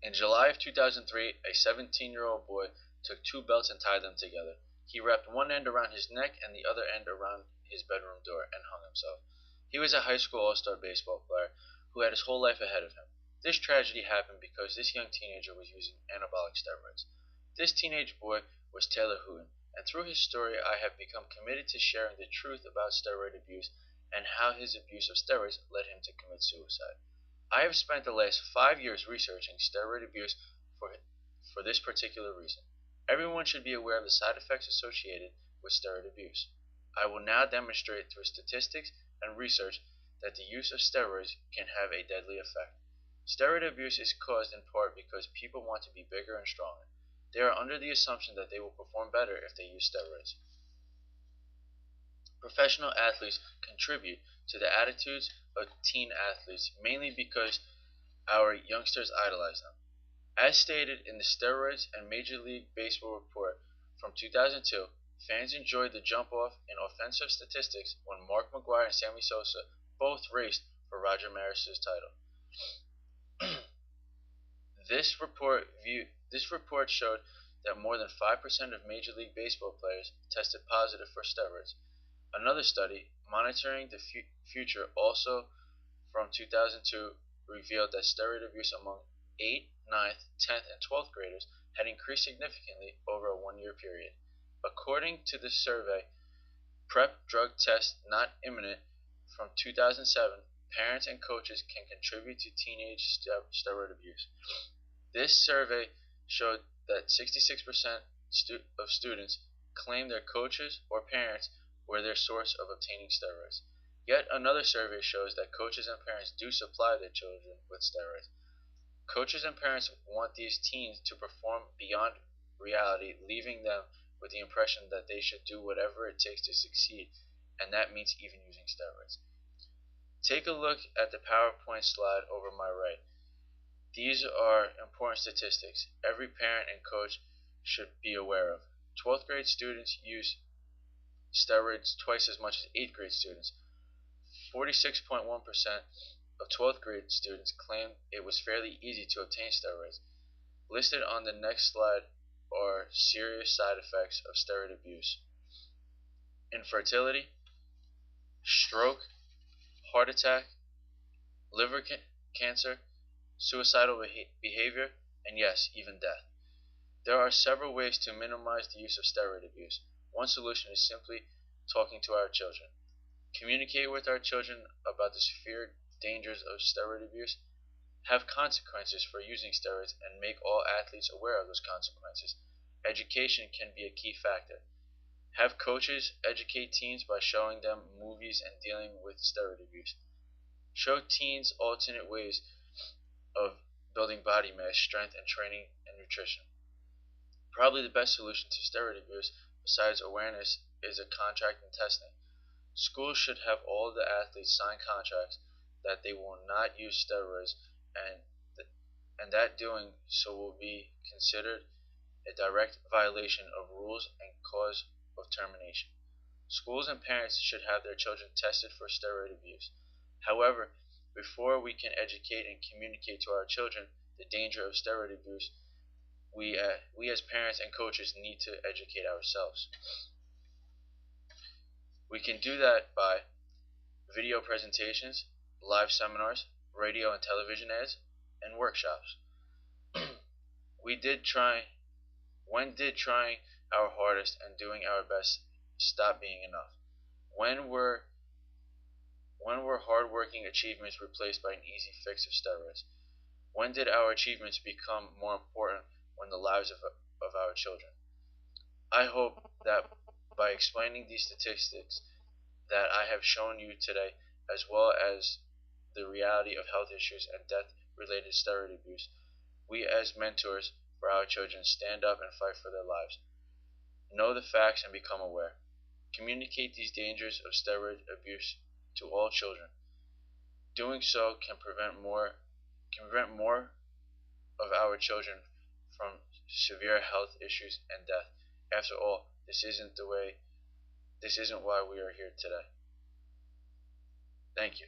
In July of 2003, a 17-year-old boy took two belts and tied them together. He wrapped one end around his neck and the other end around his bedroom door and hung himself. He was a high school all-star baseball player who had his whole life ahead of him. This tragedy happened because this young teenager was using anabolic steroids. This teenage boy was Taylor Hooten, and through his story I have become committed to sharing the truth about steroid abuse and how his abuse of steroids led him to commit suicide. I have spent the last 5 years researching steroid abuse for this particular reason. Everyone should be aware of the side effects associated with steroid abuse. I will now demonstrate through statistics and research that the use of steroids can have a deadly effect. Steroid abuse is caused in part because people want to be bigger and stronger. They are under the assumption that they will perform better if they use steroids. Professional athletes contribute to the attitudes of teen athletes mainly because our youngsters idolize them. As stated in the Steroids and Major League Baseball report from 2002, fans enjoyed the jump-off in offensive statistics when Mark McGwire and Sammy Sosa both raced for Roger Maris's title. This report showed that more than 5% of Major League Baseball players tested positive for steroids. Another study, monitoring the future, also from 2002, revealed that steroid abuse among 8th, ninth, 10th, and 12th graders had increased significantly over a 1 year period. According to the survey, PrEP drug test not imminent from 2007, parents and coaches can contribute to teenage steroid abuse. This survey showed that 66% of students claim their coaches or parents were their source of obtaining steroids. Yet another survey shows that coaches and parents do supply their children with steroids. Coaches and parents want these teens to perform beyond reality, leaving them with the impression that they should do whatever it takes to succeed, and that means even using steroids. Take a look at the PowerPoint slide over my right. These are important statistics every parent and coach should be aware of. 12th grade students use steroids twice as much as 8th grade students. 46.1% of 12th grade students claim it was fairly easy to obtain steroids. Listed on the next slide are serious side effects of steroid abuse: infertility, stroke, heart attack, liver cancer, suicidal behavior, and yes, even death. There are several ways to minimize the use of steroid abuse. One solution is simply talking to our children. Communicate with our children about the severe dangers of steroid abuse. Have consequences for using steroids and make all athletes aware of those consequences. Education can be a key factor. Have coaches educate teens by showing them movies and dealing with steroid abuse. Show teens alternate ways of building body mass, strength, and training and nutrition. Probably the best solution to steroid abuse, besides awareness, is a contract and testing. Schools should have all the athletes sign contracts that they will not use steroids, and that doing so will be considered a direct violation of rules and cause of termination. Schools and parents should have their children tested for steroid abuse. However, before we can educate and communicate to our children the danger of steroid abuse, we as parents and coaches need to educate ourselves. We can do that by video presentations, live seminars, radio and television ads, and workshops. we did try When did trying our hardest and doing our best stop being enough? When were hardworking achievements replaced by an easy fix of steroids? When did our achievements become more important than the lives of our children? I hope that by explaining these statistics that I have shown you today, as well as the reality of health issues and death-related steroid abuse, we as mentors for our children stand up and fight for their lives. Know the facts and become aware. Communicate these dangers of steroid abuse to all children. Doing so can prevent more of our children from severe health issues and death. After all, this isn't why we are here today. Thank you.